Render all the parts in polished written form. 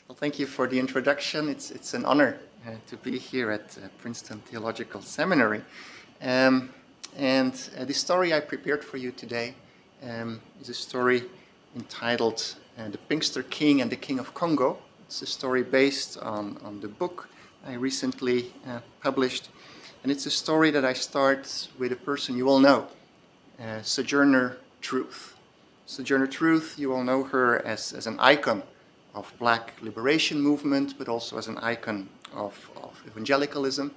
Well, thank you for the introduction. It's an honor to be here at Princeton Theological Seminary. The story I prepared for you today is a story entitled The Pinkster King and the King of Congo. It's a story based on the book I recently published. And it's a story that I start with a person you all know, Sojourner Truth. Sojourner Truth, you all know her as an icon of Black liberation movement, but also as an icon of evangelicalism.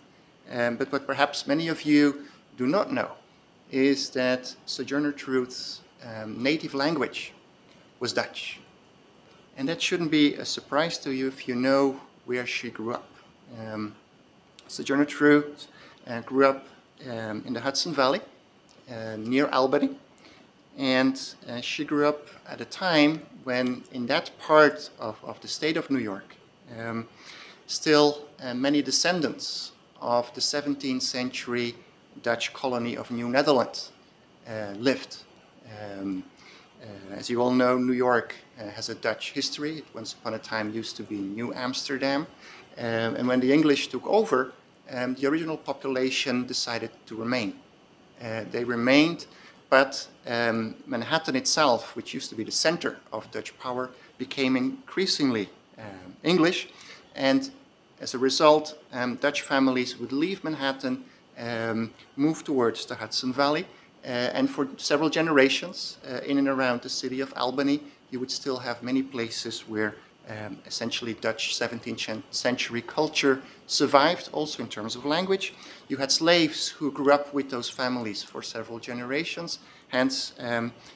But what perhaps many of you do not know is that Sojourner Truth's native language was Dutch. And that shouldn't be a surprise to you if you know where she grew up. Sojourner Truth grew up in the Hudson Valley, near Albany. And she grew up at a time when in that part of the state of New York, still many descendants of the 17th century Dutch colony of New Netherlands lived. As you all know, New York has a Dutch history. It once upon a time used to be New Amsterdam. And when the English took over, the original population decided to remain. They remained. But Manhattan itself, which used to be the center of Dutch power, became increasingly English. And as a result, Dutch families would leave Manhattan, move towards the Hudson Valley. And for several generations, in and around the city of Albany, you would still have many places where essentially Dutch 17th century culture survived, also in terms of language. You had slaves who grew up with those families for several generations, hence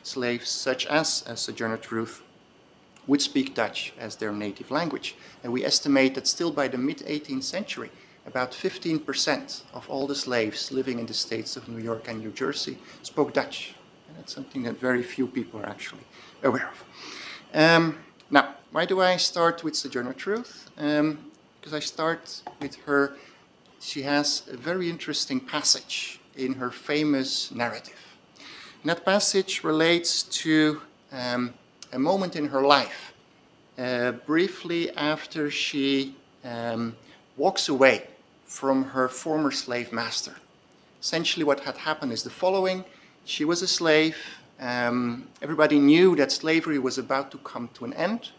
slaves such as Sojourner Truth would speak Dutch as their native language. And we estimate that still by the mid-18th century, about 15% of all the slaves living in the states of New York and New Jersey spoke Dutch. And that's something that very few people are actually aware of. Now, why do I start with Sojourner Truth? Because I start with her. She has a very interesting passage in her famous narrative. And that passage relates to a moment in her life, briefly after she walks away from her former slave master. Essentially what had happened is the following. She was a slave. Everybody knew that slavery was about to come to an end.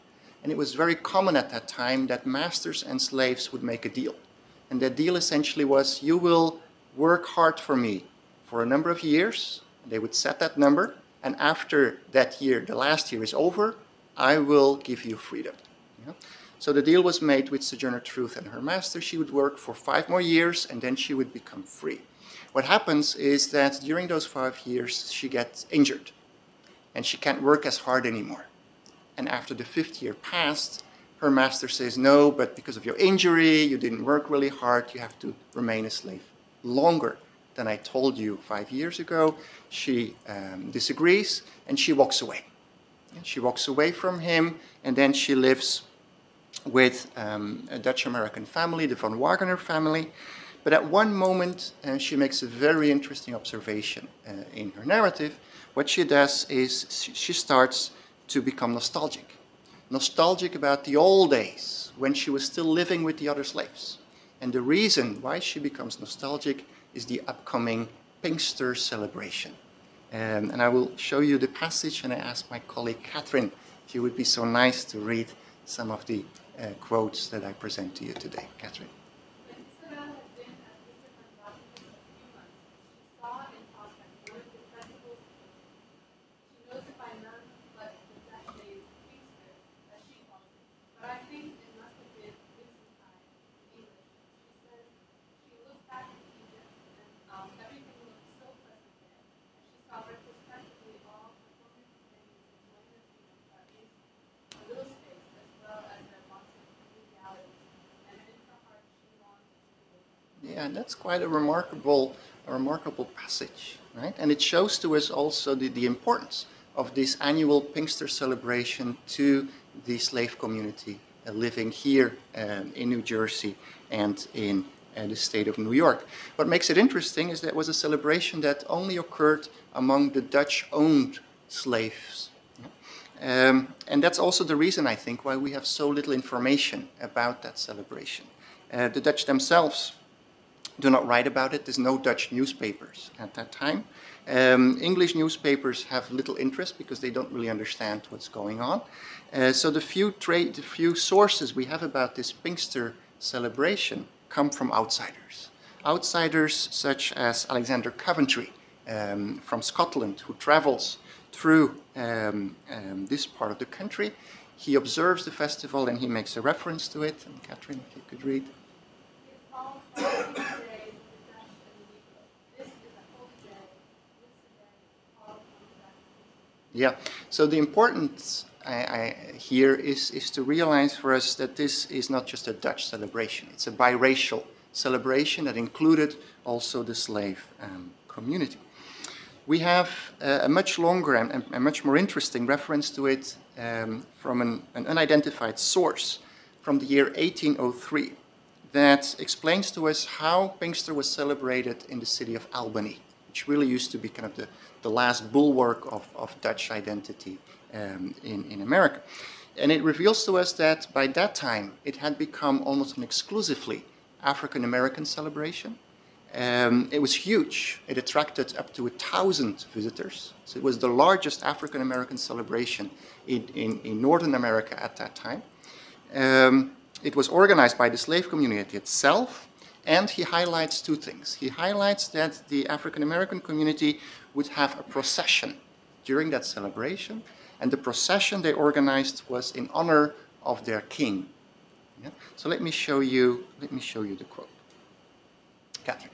And it was very common at that time that masters and slaves would make a deal. And that deal essentially was, you will work hard for me for a number of years. They would set that number. And after that year, the last year is over, I will give you freedom. Yeah? So the deal was made with Sojourner Truth and her master. She would work for 5 more years, and then she would become free. What happens is that during those 5 years, she gets injured. And she can't work as hard anymore. And after the 5th year passed, her master says, no, but because of your injury, you didn't work really hard, you have to remain a slave longer than I told you 5 years ago. She disagrees, and she walks away. And she walks away from him, and then she lives with a Dutch-American family, the von Wagner family. But at one moment, she makes a very interesting observation in her narrative. What she does is she starts to become nostalgic. Nostalgic about the old days when she was still living with the other slaves. And the reason why she becomes nostalgic is the upcoming Pinkster celebration. And I will show you the passage, and I ask my colleague Catherine if you would be so nice to read some of the quotes that I present to you today. Catherine. Yeah, and that's quite a remarkable passage, right? And it shows to us also the importance of this annual Pinkster celebration to the slave community living here in New Jersey and in the state of New York. What makes it interesting is that it was a celebration that only occurred among the Dutch-owned slaves. And that's also the reason, I think, why we have so little information about that celebration. The Dutch themselves do not write about it. There's no Dutch newspapers at that time. English newspapers have little interest because they don't really understand what's going on. So the few sources we have about this Pinkster celebration come from outsiders. Outsiders such as Alexander Coventry from Scotland, who travels through this part of the country. He observes the festival and he makes a reference to it. And Catherine, if you could read. Yeah, so the importance here is to realize for us that this is not just a Dutch celebration. It's a biracial celebration that included also the slave community. We have a much longer and a much more interesting reference to it from an unidentified source from the year 1803 that explains to us how Pinkster was celebrated in the city of Albany, which really used to be kind of the last bulwark of Dutch identity in America. And it reveals to us that by that time it had become almost an exclusively African-American celebration. It was huge. It attracted up to 1,000 visitors. So it was the largest African-American celebration in Northern America at that time. It was organized by the slave community itself, and he highlights two things. He highlights that the African-American community would have a procession during that celebration, and the procession they organized was in honor of their king. Yeah? So let me show you the quote. Catherine.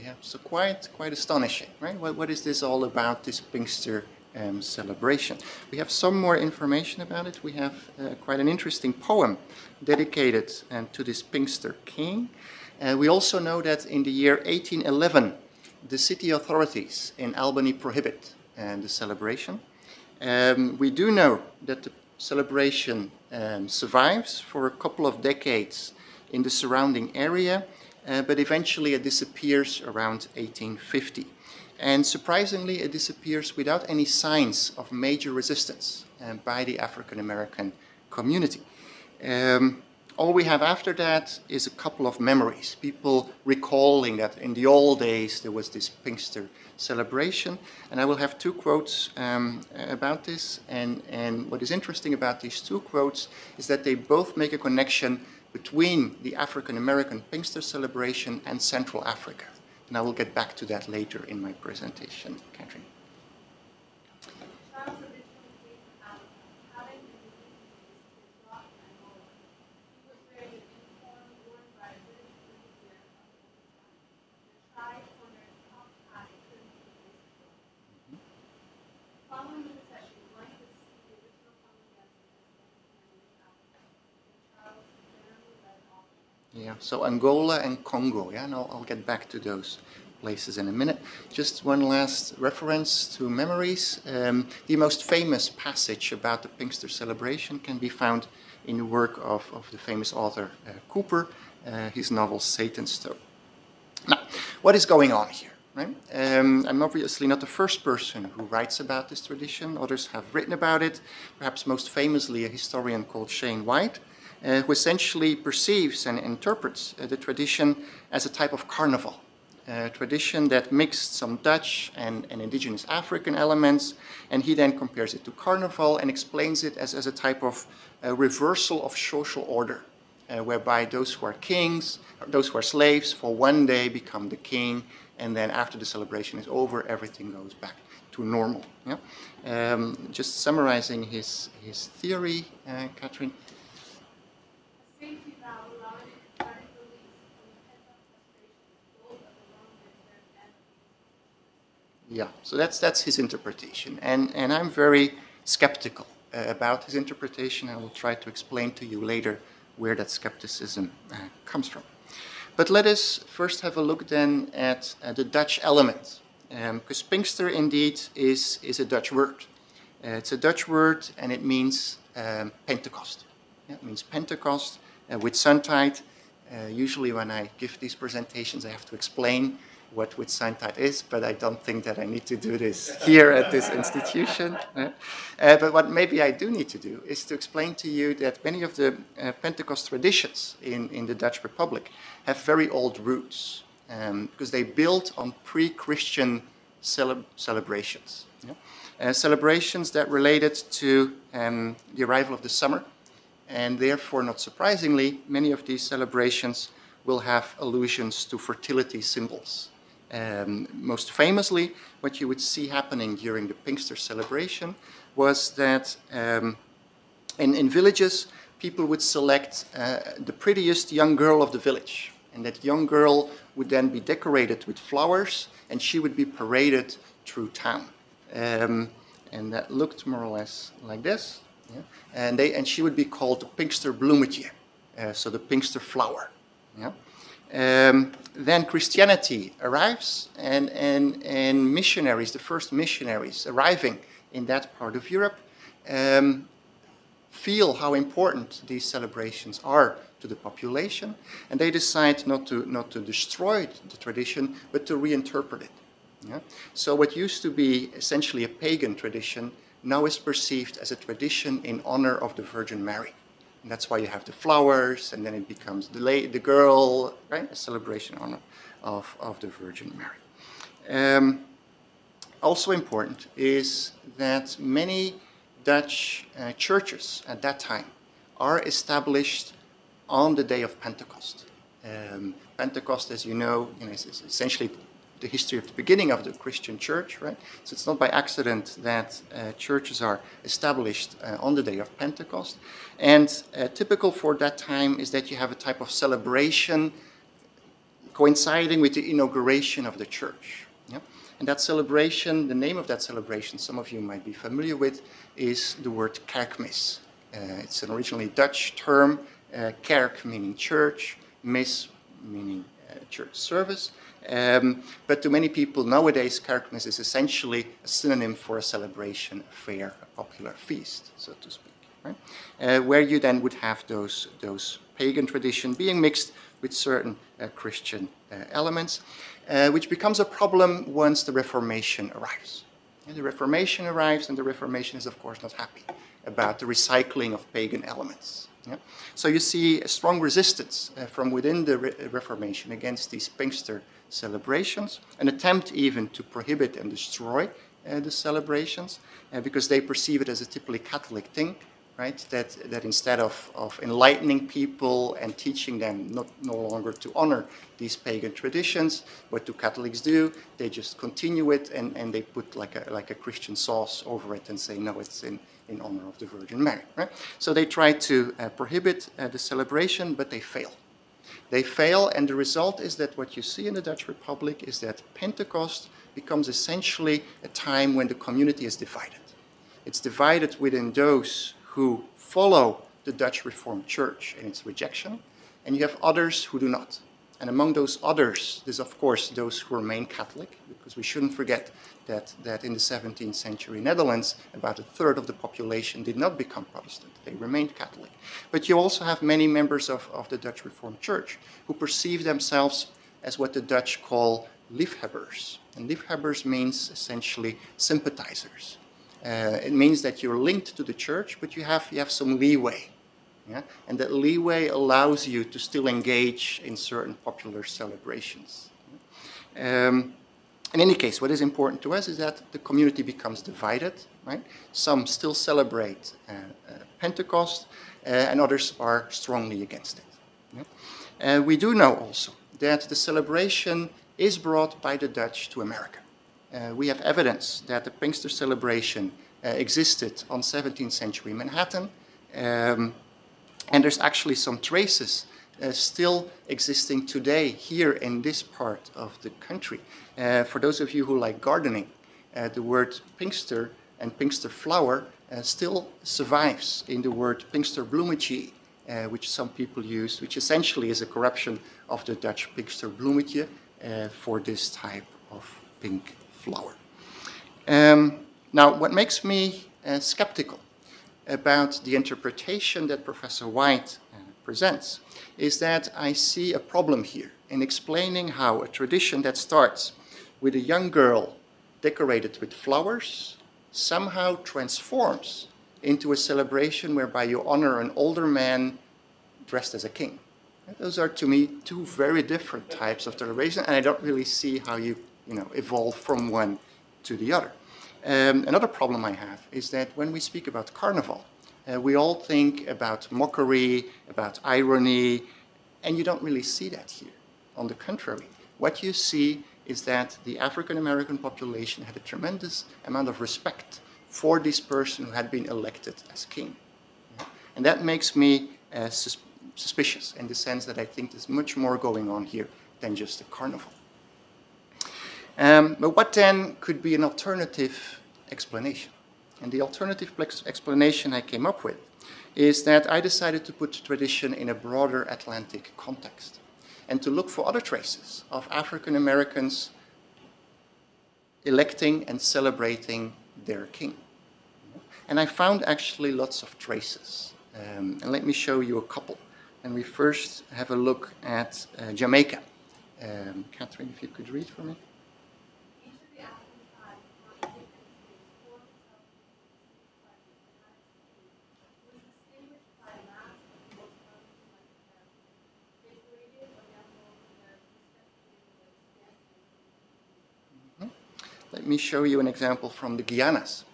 Yeah, so quite astonishing, right? What is this all about, this Pinkster celebration? We have some more information about it. We have quite an interesting poem dedicated to this Pinkster king. We also know that in the year 1811, the city authorities in Albany prohibit the celebration. We do know that the celebration survives for a couple of decades in the surrounding area, but eventually it disappears around 1850. And surprisingly, it disappears without any signs of major resistance by the African-American community. All we have after that is a couple of memories, people recalling that in the old days there was this Pinkster celebration. And I will have two quotes about this. And what is interesting about these two quotes is that they both make a connection between the African-American Pinkster celebration and Central Africa. And I will get back to that later in my presentation, Catherine. Yeah, so Angola and Congo, yeah, and I'll get back to those places in a minute. Just one last reference to memories. The most famous passage about the Pinkster celebration can be found in the work of the famous author Cooper, his novel Satan's Stone. Now, what is going on here? Right? I'm obviously not the first person who writes about this tradition. Others have written about it, perhaps most famously a historian called Shane White, who essentially perceives and interprets the tradition as a type of carnival, a tradition that mixed some Dutch and indigenous African elements, and he then compares it to carnival and explains it as a type of reversal of social order whereby those who are kings, or those who are slaves, for one day become the king, and then after the celebration is over, everything goes back to normal. Yeah? Just summarizing his theory, Catherine. Yeah, so that's his interpretation, and I'm very skeptical about his interpretation. I will try to explain to you later where that skepticism comes from. But let us first have a look then at the Dutch element, because Pinkster indeed is a Dutch word. It's a Dutch word, and it means Pentecost. Yeah, it means Pentecost with Suntide. Usually when I give these presentations, I have to explain what Whitsuntide is, but I don't think that I need to do this here at this institution. But what maybe I do need to do is to explain to you that many of the Pentecost traditions in the Dutch Republic have very old roots, because they built on pre-Christian celebrations. Yeah? Celebrations that related to the arrival of the summer, and therefore, not surprisingly, many of these celebrations will have allusions to fertility symbols. Most famously, what you would see happening during the Pinkster celebration was that in villages, people would select the prettiest young girl of the village. And that young girl would then be decorated with flowers, and she would be paraded through town. And that looked more or less like this. Yeah? And she would be called the Pinkster bloemetje, so the Pinkster flower. Yeah? Then Christianity arrives, and missionaries, the first missionaries arriving in that part of Europe, feel how important these celebrations are to the population, and they decide not to destroy the tradition, but to reinterpret it. Yeah? So what used to be essentially a pagan tradition now is perceived as a tradition in honor of the Virgin Mary. And that's why you have the flowers, and then it becomes the girl, right? A celebration in honor of the Virgin Mary. Also important is that many Dutch churches at that time are established on the day of Pentecost. Pentecost, as you know, is essentially the history of the beginning of the Christian church, right? So it's not by accident that churches are established on the day of Pentecost. And typical for that time is that you have a type of celebration coinciding with the inauguration of the church. Yeah? And that celebration, the name of that celebration, some of you might be familiar with, is the word kerkmis. It's an originally Dutch term, kerk meaning church, mis meaning church service. But to many people nowadays, kerkmis is essentially a synonym for a celebration, a fair, a popular feast, so to speak. Right? Where you then would have those pagan traditions being mixed with certain Christian elements, which becomes a problem once the Reformation arrives. And the Reformation arrives, and the Reformation is, of course, not happy about the recycling of pagan elements. Yeah? So you see a strong resistance from within the Reformation against these Pinkster celebrations, an attempt even to prohibit and destroy the celebrations, because they perceive it as a typically Catholic thing, right? That instead of enlightening people and teaching them no longer to honor these pagan traditions, what do Catholics do? They just continue it, and they put like a Christian sauce over it and say, no, it's in honor of the Virgin Mary. Right? So they try to prohibit the celebration, but they fail. They fail, and the result is that what you see in the Dutch Republic is that Pentecost becomes essentially a time when the community is divided. It's divided within those who follow the Dutch Reformed Church in its rejection, and you have others who do not. And among those others, there's of course those who remain Catholic, because we shouldn't forget that in the 17th century Netherlands, about a third of the population did not become Protestant. They remained Catholic. But you also have many members of the Dutch Reformed Church who perceive themselves as what the Dutch call liefhebbers. And liefhebbers means essentially sympathizers. It means that you're linked to the church, but you have some leeway. Yeah? And that leeway allows you to still engage in certain popular celebrations. In any case, what is important to us is that the community becomes divided. Right? Some still celebrate Pentecost, and others are strongly against it. We do know also that the celebration is brought by the Dutch to America. We have evidence that the Pinkster celebration existed on 17th century Manhattan, and there's actually some traces still existing today here in this part of the country. For those of you who like gardening, the word Pinkster and Pinkster flower still survives in the word Pinkster bloemetje, which some people use, which essentially is a corruption of the Dutch Pinkster bloemetje for this type of pink flower. Now, what makes me skeptical about the interpretation that Professor White presents is that I see a problem here in explaining how a tradition that starts with a young girl decorated with flowers somehow transforms into a celebration whereby you honor an older man dressed as a king. Those are, to me, two very different types of celebration, and I don't really see how you evolve from one to the other. Another problem I have is that when we speak about carnival, we all think about mockery, about irony, and you don't really see that here. On the contrary, what you see is that the African American population had a tremendous amount of respect for this person who had been elected as king. And that makes me suspicious in the sense that I think there's much more going on here than just a carnival. But what then could be an alternative explanation? And the alternative explanation I came up with is that I decided to put tradition in a broader Atlantic context and to look for other traces of African Americans electing and celebrating their king. And I found actually lots of traces. And let me show you a couple. And we first have a look at Jamaica. Catherine, if you could read for me. Let me show you an example from the Guianas.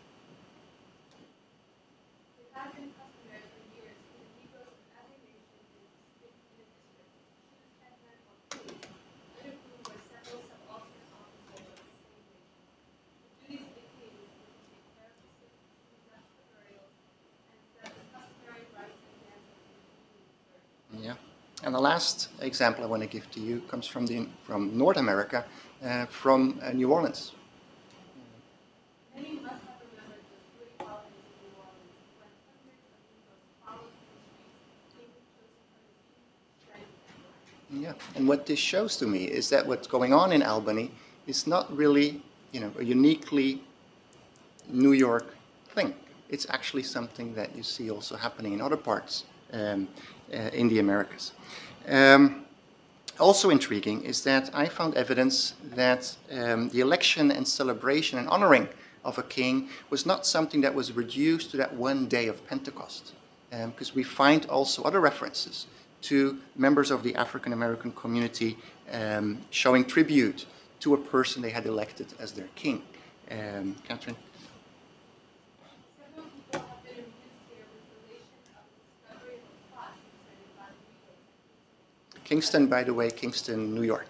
Yeah, and the last example I want to give to you comes from North America, from New Orleans. Yeah, and what this shows to me is that what's going on in Albany is not really, a uniquely New York thing. It's actually something that you see also happening in other parts in the Americas. Also intriguing is that I found evidence that the election and celebration and honoring of a king was not something that was reduced to that one day of Pentecost, because we find also other references to members of the African American community showing tribute to a person they had elected as their king. Catherine? Kingston, by the way, Kingston, New York.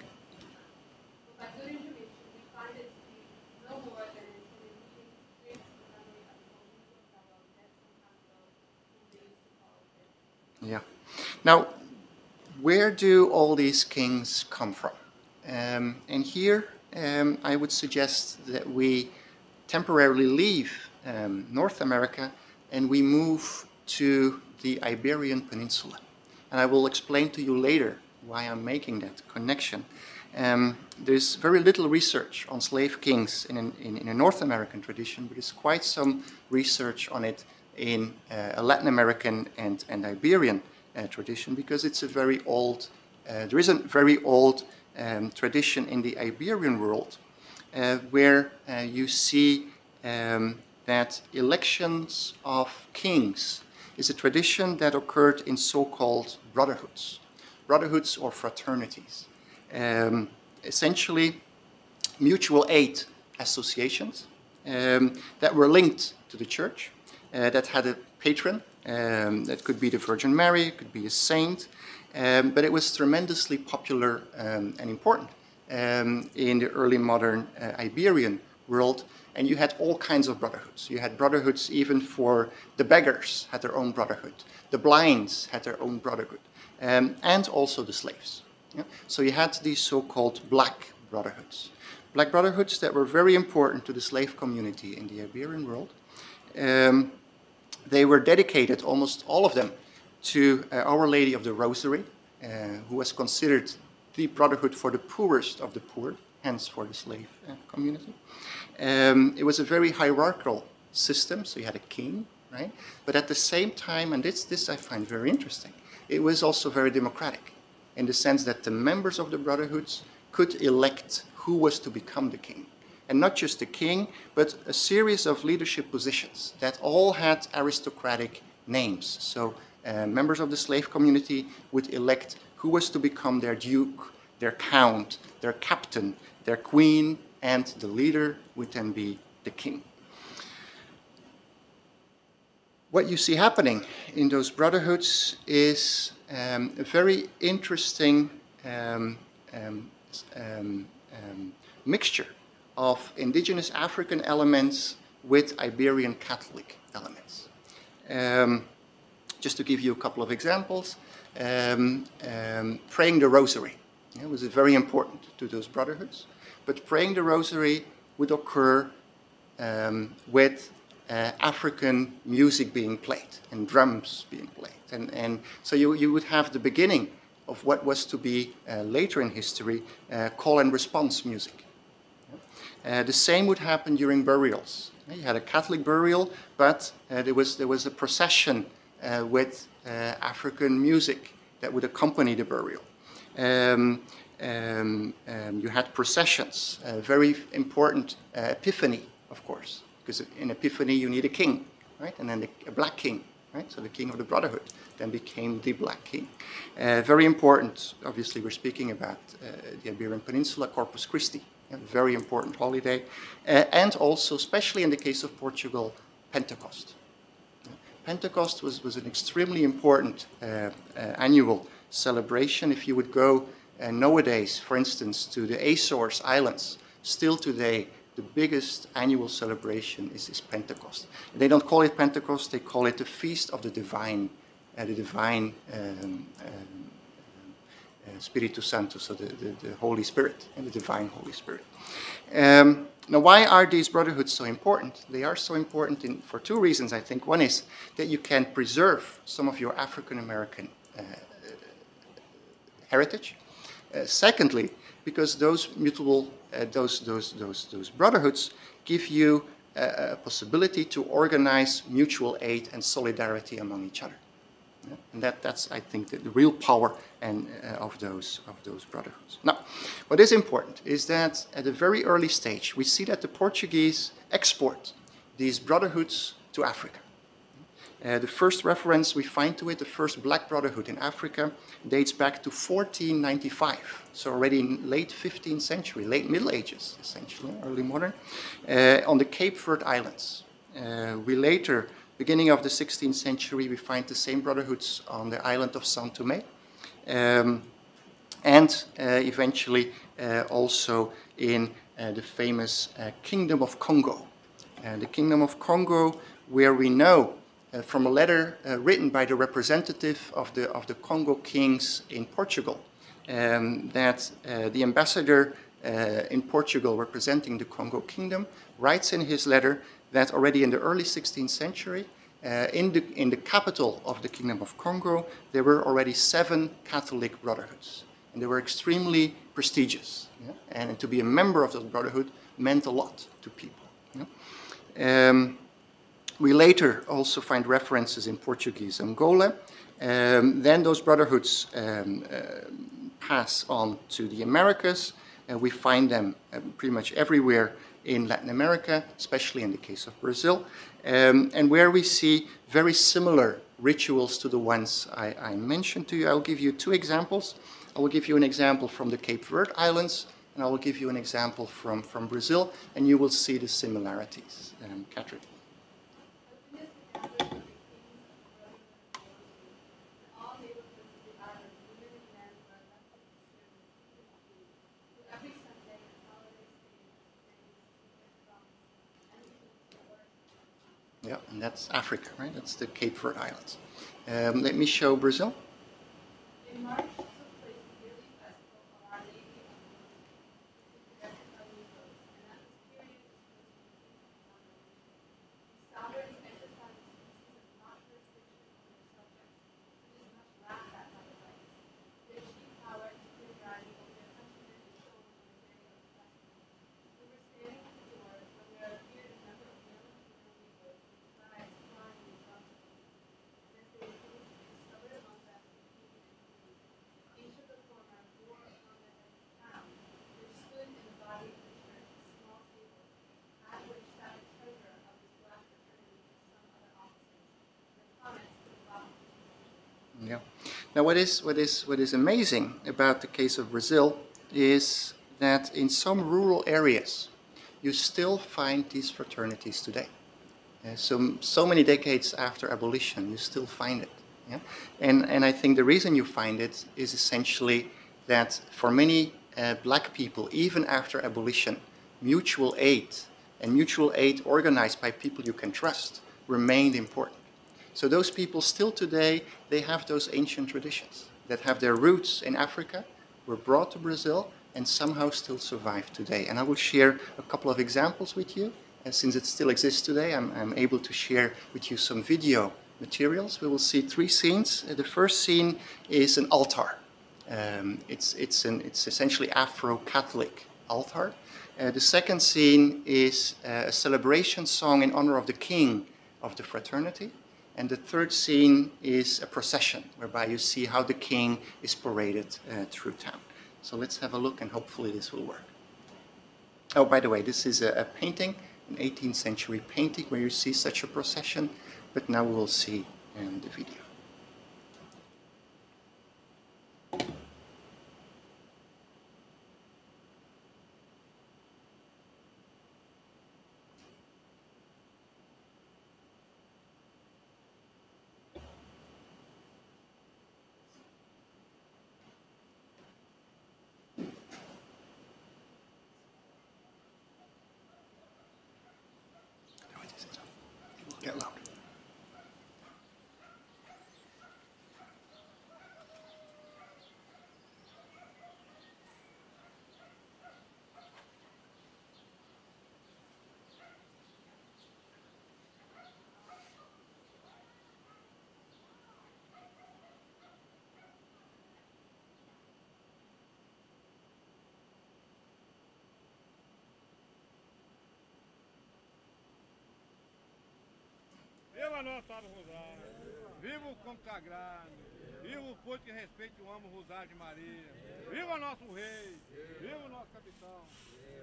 Yeah. Now, where do all these kings come from? And here I would suggest that we temporarily leave North America and we move to the Iberian Peninsula. And I will explain to you later why I'm making that connection. There's very little research on slave kings in a North American tradition, but there's quite some research on it in a Latin American and Iberian tradition, because it's a very old, there is a very old tradition in the Iberian world where you see that elections of kings is a tradition that occurred in so-called brotherhoods or fraternities. Essentially, mutual aid associations that were linked to the church, that had a patron, that could be the Virgin Mary, it could be a saint, but it was tremendously popular and important in the early modern Iberian world. And you had all kinds of brotherhoods. You had brotherhoods even for the beggars had their own brotherhood. The blinds had their own brotherhood, and also the slaves. Yeah? So you had these so-called black brotherhoods. Black brotherhoods that were very important to the slave community in the Iberian world. They were dedicated, almost all of them, to Our Lady of the Rosary, who was considered the brotherhood for the poorest of the poor, hence for the slave community. It was a very hierarchical system, so you had a king, right? But at the same time, and this I find very interesting, it was also very democratic, in the sense that the members of the brotherhoods could elect who was to become the king. And not just the king, but a series of leadership positions that all had aristocratic names. So members of the slave community would elect who was to become their duke, their count, their captain, their queen, and the leader would then be the king. What you see happening in those brotherhoods is a very interesting mixture of indigenous African elements with Iberian Catholic elements. Just to give you a couple of examples, praying the rosary was very important to those brotherhoods, but praying the rosary would occur with African music being played and drums being played. And so you would have the beginning of what was to be later in history call and response music. The same would happen during burials. You had a Catholic burial, but there was a procession with African music that would accompany the burial. You had processions, very important Epiphany, of course, because in Epiphany you need a king, right? And then a black king, right? So the king of the Brotherhood then became the black king. Very important, obviously we're speaking about the Iberian Peninsula, Corpus Christi, a very important holiday, and also, especially in the case of Portugal, Pentecost. Pentecost was an extremely important annual celebration. If you would go nowadays, for instance, to the Azores Islands, still today, the biggest annual celebration is Pentecost. They don't call it Pentecost, they call it the Feast of the Divine Spiritus Sanctus, so the Holy Spirit, and the Divine Holy Spirit. Now, why are these brotherhoods so important? They are so important for two reasons, I think. One is that you can preserve some of your African-American heritage. Secondly, because those those brotherhoods give you a possibility to organize mutual aid and solidarity among each other. Yeah? And that's, I think, the real power of those brotherhoods. Now, what is important is that at a very early stage, we see that the Portuguese export these brotherhoods to Africa. The first reference we find to it, the first black brotherhood in Africa, dates back to 1495. So already in late 15th century, late Middle Ages, essentially, early modern, on the Cape Verde Islands. We later, beginning of the 16th century, we find the same brotherhoods on the island of Saint Thomé, and eventually also in the famous Kingdom of Congo. The Kingdom of Congo, where we know from a letter written by the representative of the Congo kings in Portugal, that the ambassador in Portugal representing the Congo Kingdom writes in his letter that already in the early 16th century, in the capital of the Kingdom of Congo, there were already 7 Catholic brotherhoods. And they were extremely prestigious. Yeah? And to be a member of that brotherhood meant a lot to people. Yeah? We later also find references in Portuguese Angola. Then those brotherhoods pass on to the Americas. We find them pretty much everywhere in Latin America, especially in the case of Brazil, and where we see very similar rituals to the ones I mentioned to you. I'll give you 2 examples. I will give you an example from the Cape Verde Islands, and I will give you an example from Brazil, and you will see the similarities. Catherine. Yeah, and that's Africa, right? That's the Cape Verde Islands. Let me show Brazil. In March took place the yearly festival of Our Lady of Lourdes, conducted by Negroes, and at this period was supposed to be the sovereigns exercised species of not jurisdiction over their subjects, which is much laughed at by the whites. Their chief power and superiority over their countrymen is shown on the day of the festival. We were standing at the door when there appeared a number of young female Negroes with flags flying in front of them. As they approached, we discovered among them the king and queen. Each of the former bore upon their heads a crown, which stood in the body of the church a small table, at which sat the treasurer of this black fraternity and some other officers. The comments to the bottom. Yeah. Now, what is amazing about the case of Brazil is that in some rural areas, you still find these fraternities today. So many decades after abolition, you still find it. Yeah? And I think the reason you find it is essentially that for many black people, even after abolition, mutual aid and mutual aid organized by people you can trust remained important. So those people still today, they have those ancient traditions that have their roots in Africa, were brought to Brazil, and somehow still survive today. And I will share a couple of examples with you. And since it still exists today, I'm able to share with you some video materials. We will see three scenes. The first scene is an altar. It's essentially Afro-Catholic altar. The second scene is a celebration song in honor of the king of the fraternity. And the third scene is a procession, whereby you see how the king is paraded through town. So let's have a look, and hopefully this will work. Oh, by the way, this is a painting, an 18th century painting, where you see such a procession, but now we will see the video. Get loud. Viva nosso Salve Rosário, viva o consagrado, viva o povo que respeita e ama o Rosário de Maria, viva nosso rei, viva o nosso capitão,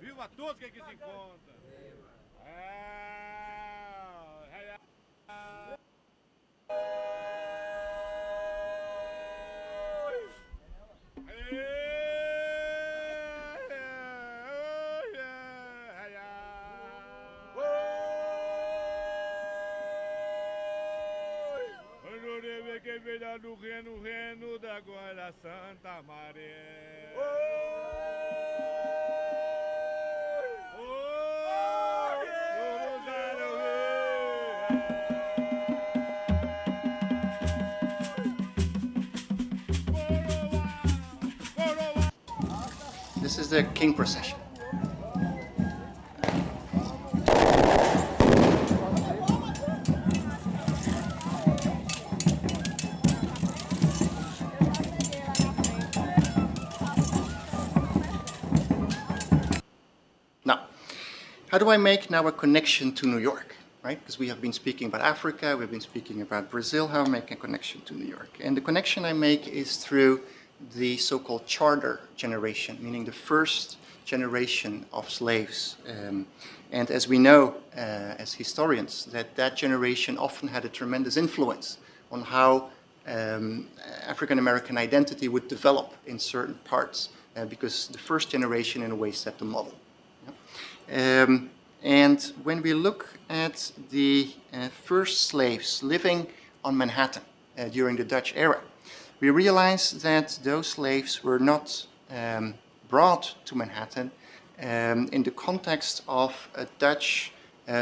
viva todos que aqui se encontram. Que veio do reino da glória Santa Maria. This is the king procession. Now, how do I make now a connection to New York, right? Because we have been speaking about Africa, we've been speaking about Brazil, how I make a connection to New York. And the connection I make is through the so-called charter generation, meaning the first generation of slaves. And as we know, as historians, that generation often had a tremendous influence on how African-American identity would develop in certain parts, because the first generation in a way set the model. And when we look at the first slaves living on Manhattan during the Dutch era, we realize that those slaves were not brought to Manhattan in the context of a Dutch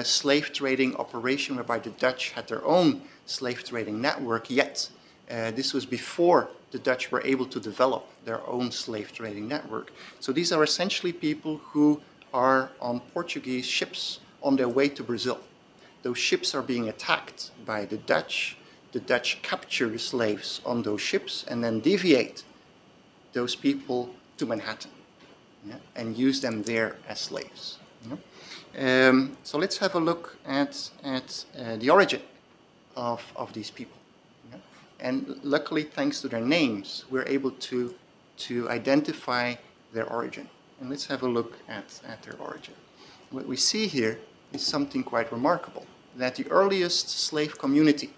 slave trading operation whereby the Dutch had their own slave trading network yet. This was before the Dutch were able to develop their own slave trading network. So these are essentially people who are on Portuguese ships on their way to Brazil. Those ships are being attacked by the Dutch. The Dutch capture the slaves on those ships and then deviate those people to Manhattan, yeah, and use them there as slaves. Yeah. So let's have a look at the origin of these people. Yeah. And luckily, thanks to their names, we're able to identify their origin. And let's have a look at their origin. What we see here is something quite remarkable, that the earliest slave community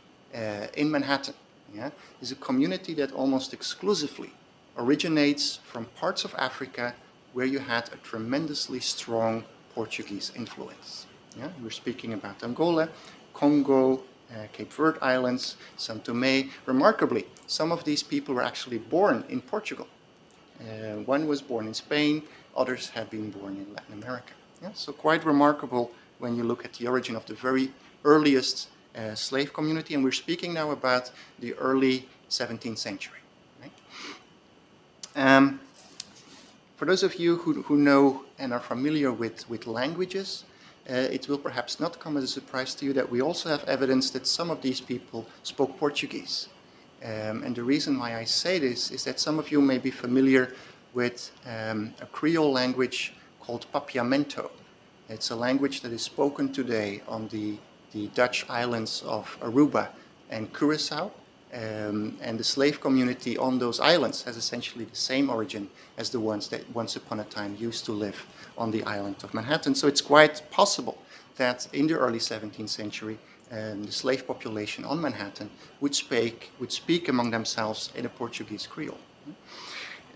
in Manhattan, yeah, is a community that almost exclusively originates from parts of Africa where you had a tremendously strong Portuguese influence. Yeah? We're speaking about Angola, Congo, Cape Verde Islands, São Tomé. Remarkably, some of these people were actually born in Portugal. One was born in Spain, others had been born in Latin America. Yeah? So quite remarkable when you look at the origin of the very earliest slave community, and we're speaking now about the early 17th century. Right? For those of you who know and are familiar with languages, it will perhaps not come as a surprise to you that we also have evidence that some of these people spoke Portuguese. And the reason why I say this is that some of you may be familiar with a Creole language called Papiamento. It's a language that is spoken today on the Dutch islands of Aruba and Curacao. And the slave community on those islands has essentially the same origin as the ones that once upon a time used to live on the island of Manhattan. So it's quite possible that in the early 17th century, the slave population on Manhattan would speak among themselves in a Portuguese Creole.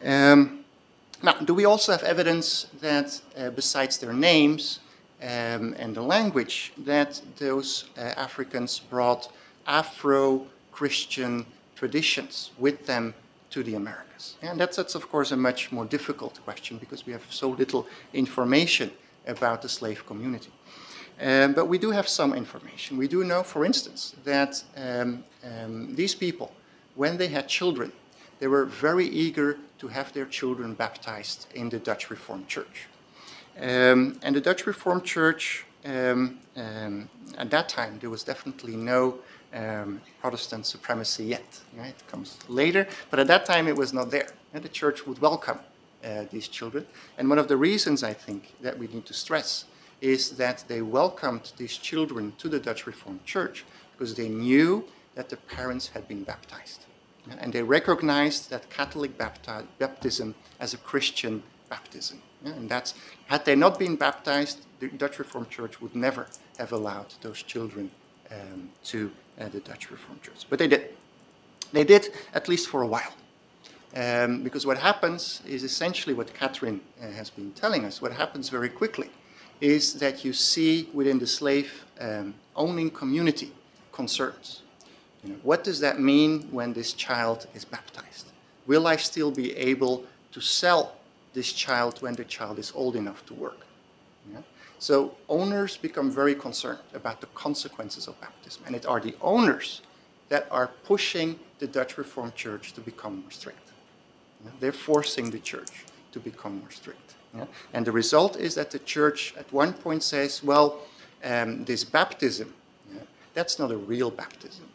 Now, do we also have evidence that besides their names and the language, that those Africans brought Afro-Christian traditions with them to the Americas? And that's of course a much more difficult question because we have so little information about the slave community. But we do have some information. We do know, for instance, that these people, when they had children, they were very eager to have their children baptized in the Dutch Reformed Church. And the Dutch Reformed Church, at that time, there was definitely no Protestant supremacy yet. Right? It comes later, but at that time it was not there. And the church would welcome these children. And one of the reasons, I think, that we need to stress is that they welcomed these children to the Dutch Reformed Church because they knew that the parents had been baptized. And they recognized that Catholic baptism as a Christian baptism. And that's, had they not been baptized, the Dutch Reformed Church would never have allowed those children to the Dutch Reformed Church. But they did. They did, at least for a while. Because what happens is essentially what Catherine has been telling us. What happens very quickly is that you see within the slave owning community concerns. You know, what does that mean when this child is baptized? Will I still be able to sell this child when the child is old enough to work? Yeah? So owners become very concerned about the consequences of baptism. And it are the owners that are pushing the Dutch Reformed Church to become more strict. Yeah? They're forcing the church to become more strict. Yeah? And the result is that the church at one point says, well, this baptism, yeah, that's not a real baptism.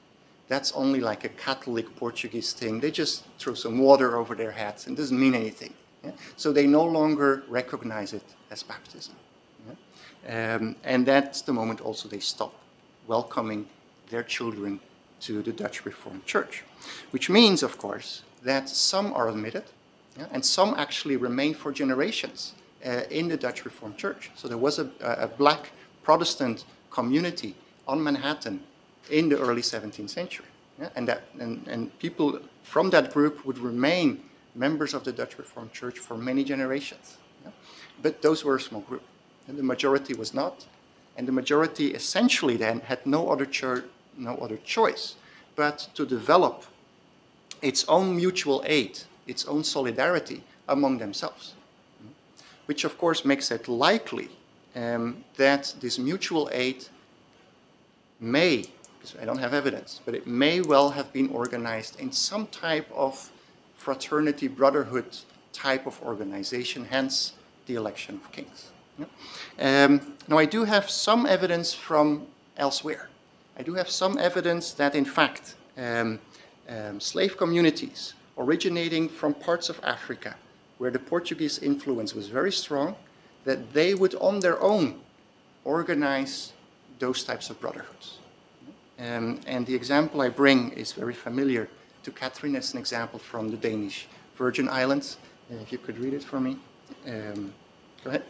That's only like a Catholic Portuguese thing. They just throw some water over their heads and it doesn't mean anything. Yeah? So they no longer recognize it as baptism. Yeah? And that's the moment also they stop welcoming their children to the Dutch Reformed Church. Which means, of course, that some are admitted, yeah, and some actually remain for generations in the Dutch Reformed Church. So there was a black Protestant community on Manhattan in the early 17th century. Yeah? And people from that group would remain members of the Dutch Reformed Church for many generations. Yeah? But those were a small group. And the majority was not. And the majority essentially then had no other choice but to develop its own mutual aid, its own solidarity among themselves. Which of course makes it likely that this mutual aid may, because I don't have evidence, but it may well have been organized in some type of fraternity, brotherhood type of organization, hence the election of kings. Yeah? Now, I do have some evidence from elsewhere. I do have some evidence that, in fact, slave communities originating from parts of Africa where the Portuguese influence was very strong, that they would on their own organize those types of brotherhoods. And the example I bring is very familiar to Catherine as an example from the Danish Virgin Islands. If you could read it for me. Go ahead.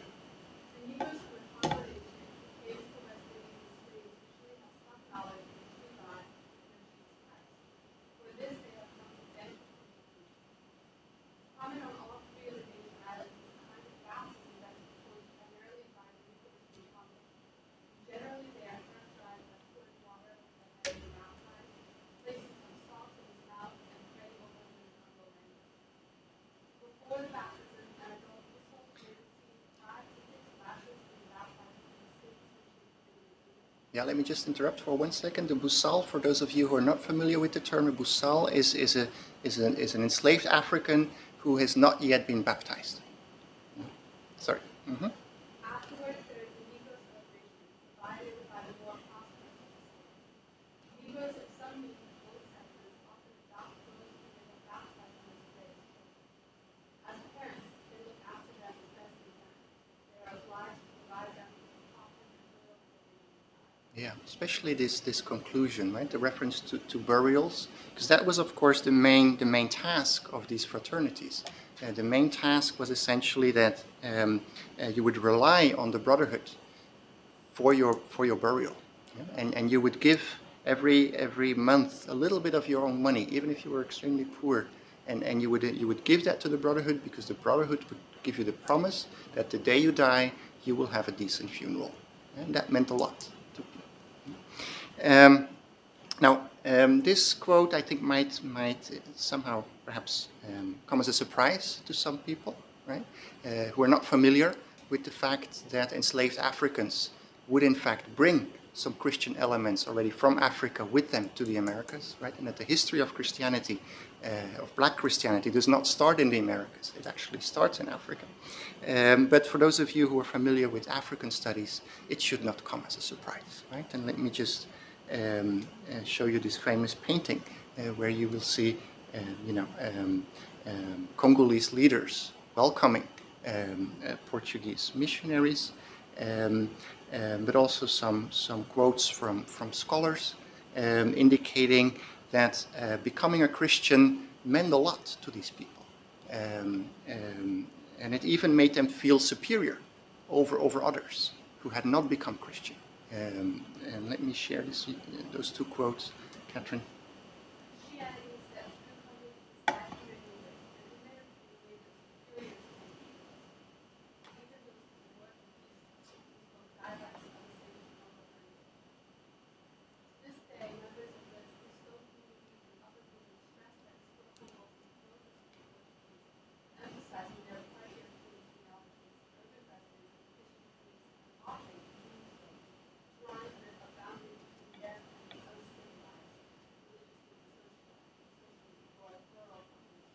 Yeah, let me just interrupt for 1 second. The Busal, for those of you who are not familiar with the term, a Busal is an enslaved African who has not yet been baptized. Sorry. Mm-hmm. Afterwards, there is the Negro celebration, provided by the more prosperous. Negroes at some meetings, both sexes, often adopt those who they have baptized in this way. As parents, they look after them as best they can. They are obliged to provide them with the coffin and burial that they need. Yeah, especially this conclusion, right? The reference to burials, because that was, of course, the main task of these fraternities. The main task was essentially that you would rely on the brotherhood for your burial, yeah? And you would give every month a little bit of your own money, even if you were extremely poor, and you would give that to the brotherhood because the brotherhood would give you the promise that the day you die you will have a decent funeral, and that meant a lot. Now, this quote I think might somehow perhaps come as a surprise to some people, right, who are not familiar with the fact that enslaved Africans would in fact bring some Christian elements already from Africa with them to the Americas, right, and that the history of Christianity, of black Christianity, does not start in the Americas. It actually starts in Africa. But for those of you who are familiar with African studies, it should not come as a surprise, right? And let me just show you this famous painting where you will see, Congolese leaders welcoming Portuguese missionaries, but also some quotes from scholars indicating that becoming a Christian meant a lot to these people, and it even made them feel superior over others who had not become Christian. And let me share those two quotes, Catherine.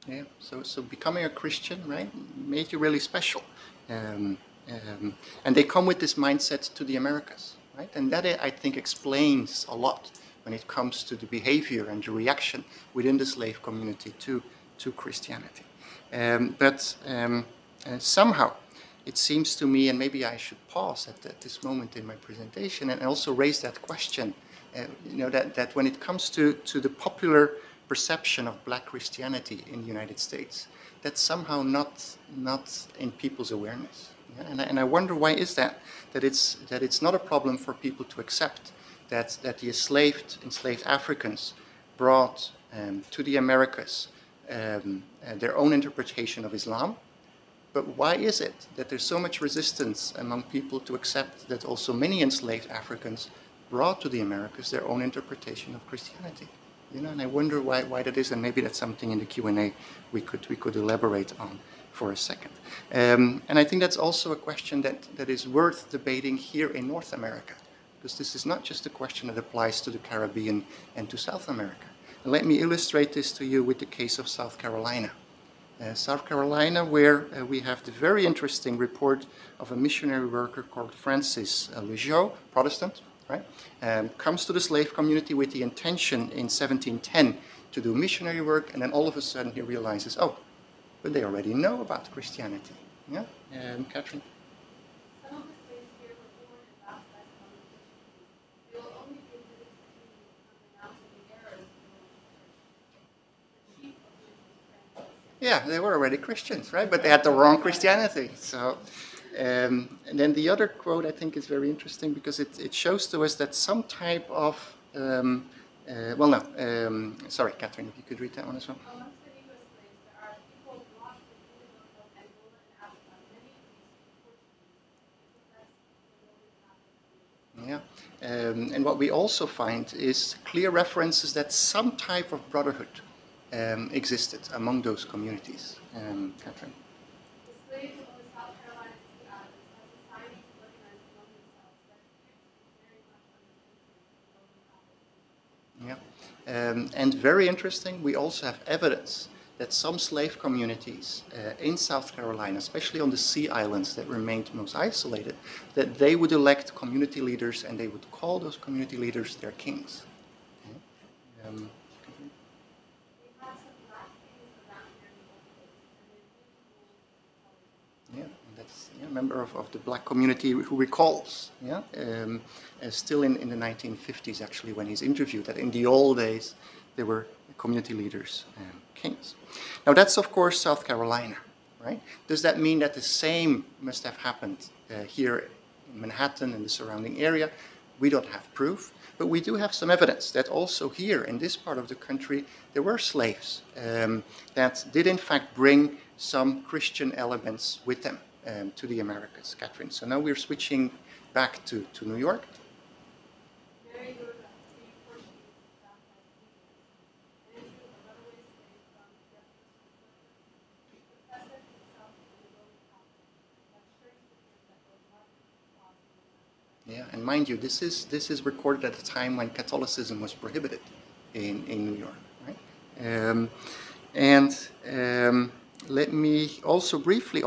Yeah, so becoming a Christian, right, made you really special. And they come with this mindset to the Americas, right? And that, I think, explains a lot when it comes to the behavior and the reaction within the slave community to Christianity. But somehow, it seems to me, and maybe I should pause at this moment in my presentation and also raise that question, that when it comes to the popular perception of black Christianity in the United States, that's somehow not in people's awareness. Yeah? And I wonder why is that it's not a problem for people to accept that the enslaved Africans brought to the Americas their own interpretation of Islam. But why is it that there's so much resistance among people to accept that also many enslaved Africans brought to the Americas their own interpretation of Christianity? And I wonder why that is, and maybe that's something in the Q&A we could elaborate on for a second. And I think that's also a question that is worth debating here in North America, because this is not just a question that applies to the Caribbean and to South America. And let me illustrate this to you with the case of South Carolina. South Carolina, where we have the very interesting report of a missionary worker called Francis Lejeune, Protestant, right? Comes to the slave community with the intention in 1710 to do missionary work, and then all of a sudden he realizes, oh, but they already know about Christianity. Yeah, Catherine? Some of the slaves here were born and baptized among the Christians. They will only be admitted to communion upon renouncing the errors of the Roman Church. The chief of which was Francis. Yeah, they were already Christians, right? But they had the wrong Christianity. So, and then the other quote I think is very interesting because it shows to us that some type of, sorry, Catherine, if you could read that one as well. Amongst the Negro slaves, there are people washed with Universal, Angola, and Africa, many of these Portuguese, who profess the Roman Catholic religion. Yeah, and what we also find is clear references that some type of brotherhood existed among those communities. Catherine. The slaves of the South Carolina Sea Islands had societies organized among themselves that appeared to be very much under the influence of the Roman Catholic religion. Yeah, and very interesting, we also have evidence that some slave communities in South Carolina, especially on the Sea Islands that remained most isolated, that they would elect community leaders and they would call those community leaders their kings. Okay. We had some black kings around here in the old days, and they really ruled the colonies. Yeah, and that's a member of the black community who recalls, yeah, still in the 1950s actually when he's interviewed, that in the old days there were community leaders and kings. Now that's of course South Carolina, right? Does that mean that the same must have happened here in Manhattan and the surrounding area? We don't have proof, but we do have some evidence that also here in this part of the country there were slaves that did in fact bring some Christian elements with them to the Americas, Catherine. So now we're switching back to New York. Mary wrote about 3 Portuguese baptized Negroes, and into a runaway slave from Jefferson, Georgia. He professed himself to be a Roman Catholic, but assured him that was not possible. Yeah, and mind you, this is recorded at a time when Catholicism was prohibited in New York, right? Let me also briefly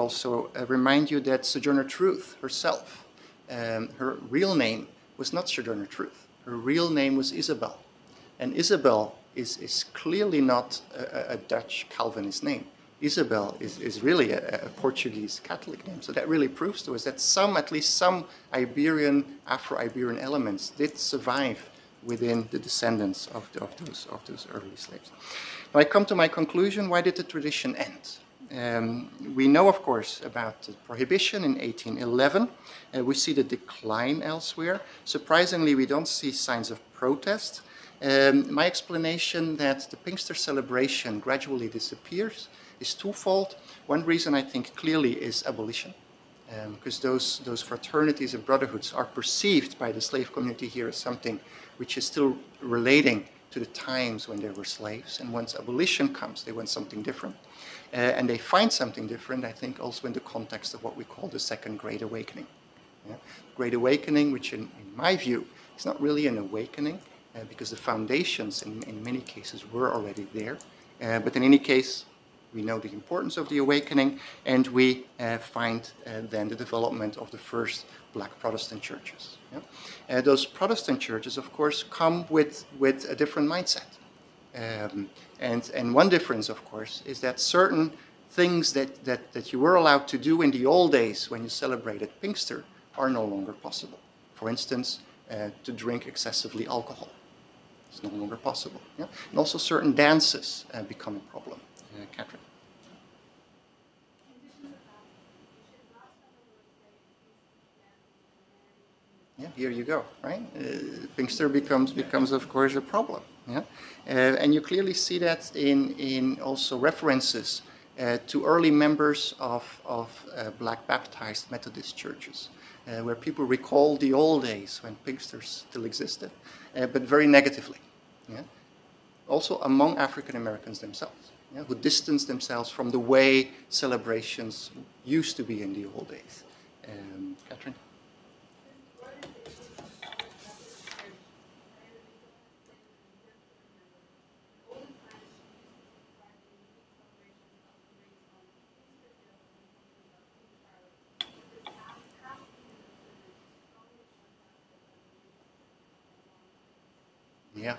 remind you that Sojourner Truth herself, her real name was not Sojourner Truth. Her real name was Isabel. And Isabel is clearly not a Dutch Calvinist name. Isabel is really a Portuguese Catholic name. So that really proves to us that at least some Afro-Iberian elements did survive within the descendants of those early slaves. Now I come to my conclusion, why did the tradition end? We know, of course, about the prohibition in 1811. We see the decline elsewhere. Surprisingly, we don't see signs of protest. My explanation that the Pinkster celebration gradually disappears is twofold. One reason I think clearly is abolition, because those fraternities and brotherhoods are perceived by the slave community here as something which is still relating to the times when there were slaves. And once abolition comes, they want something different. And they find something different, I think, also in the context of what we call the Second Great Awakening. Yeah? Great Awakening, which in my view is not really an awakening, because the foundations in many cases were already there. But in any case, we know the importance of the awakening, and we find then the development of the first black Protestant churches. Yeah? Those Protestant churches, of course, come with a different mindset. And one difference, of course, is that certain things that you were allowed to do in the old days when you celebrated Pinkster are no longer possible. For instance, to drink excessively alcohol. It's no longer possible. Yeah? And also certain dances become a problem. Catherine. Yeah, here you go, right? Pinkster becomes of course a problem. Yeah, and you clearly see that in also references to early members of black baptized Methodist churches, where people recall the old days when Pinkster still existed, but very negatively. Yeah, also among African Americans themselves. yeah, who distance themselves from the way celebrations used to be in the old days. Catherine? Yeah,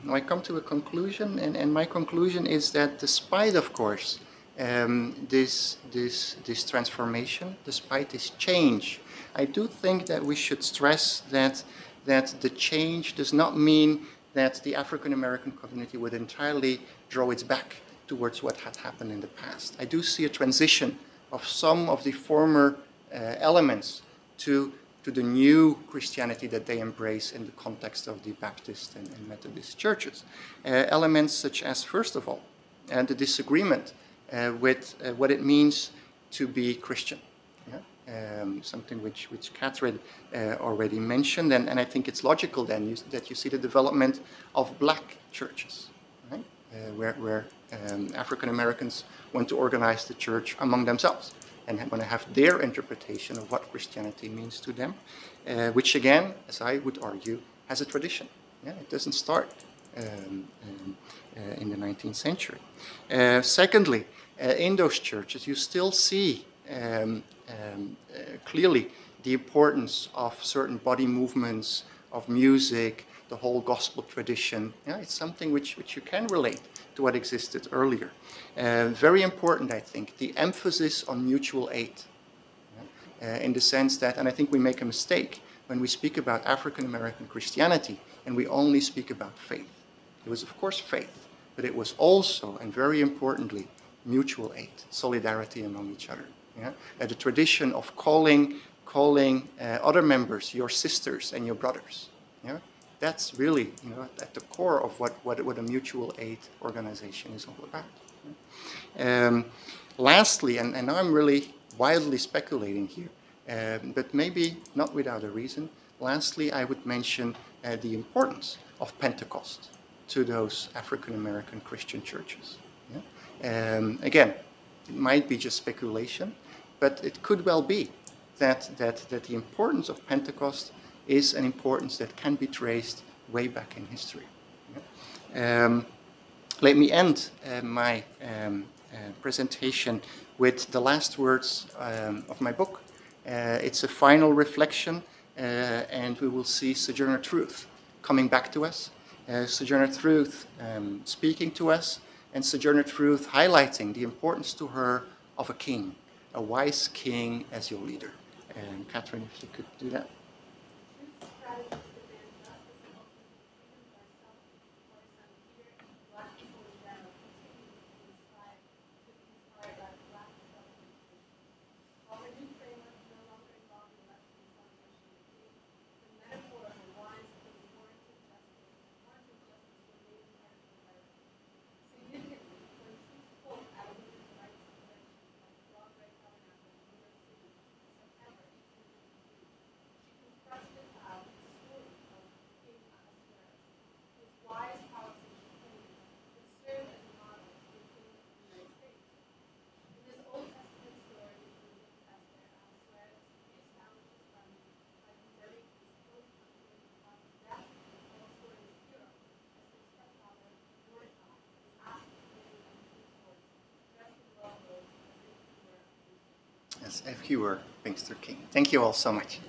now I come to a conclusion, and my conclusion is that despite, of course, this transformation, despite this change, I do think that we should stress that the change does not mean that the African American community would entirely draw its back towards what had happened in the past. I do see a transition of some of the former elements to the new Christianity that they embrace in the context of the Baptist and Methodist churches. Elements such as, first of all, the disagreement with what it means to be Christian. Yeah? Something which Catherine already mentioned, and I think it's logical then that you see the development of black churches, right? Where African Americans want to organize the church among themselves and want to have their interpretation of what Christianity means to them, which again, as I would argue, has a tradition. Yeah? It doesn't start in the 19th century. Secondly, in those churches, you still see clearly the importance of certain body movements, of music, the whole gospel tradition. Yeah, it's something which you can relate to what existed earlier. Very important, I think, the emphasis on mutual aid. In the sense that, and I think we make a mistake when we speak about African American Christianity and we only speak about faith. It was, of course, faith, but it was also, and very importantly, mutual aid, solidarity among each other. Yeah? The tradition of calling other members your sisters and your brothers. Yeah? That's really, at the core of what a mutual aid organization is all about. Lastly, and now I'm really wildly speculating here, but maybe not without a reason. Lastly, I would mention the importance of Pentecost to those African American Christian churches. Yeah? Again, it might be just speculation, but it could well be that the importance of Pentecost is an importance that can be traced way back in history. Yeah? Let me end my presentation with the last words of my book. It's a final reflection, and we will see Sojourner Truth coming back to us. Sojourner Truth speaking to us, and Sojourner Truth highlighting the importance to her of a king, a wise king as your leader. And Catherine, if you could do that. As if you were Pinkster King. Thank you all so much.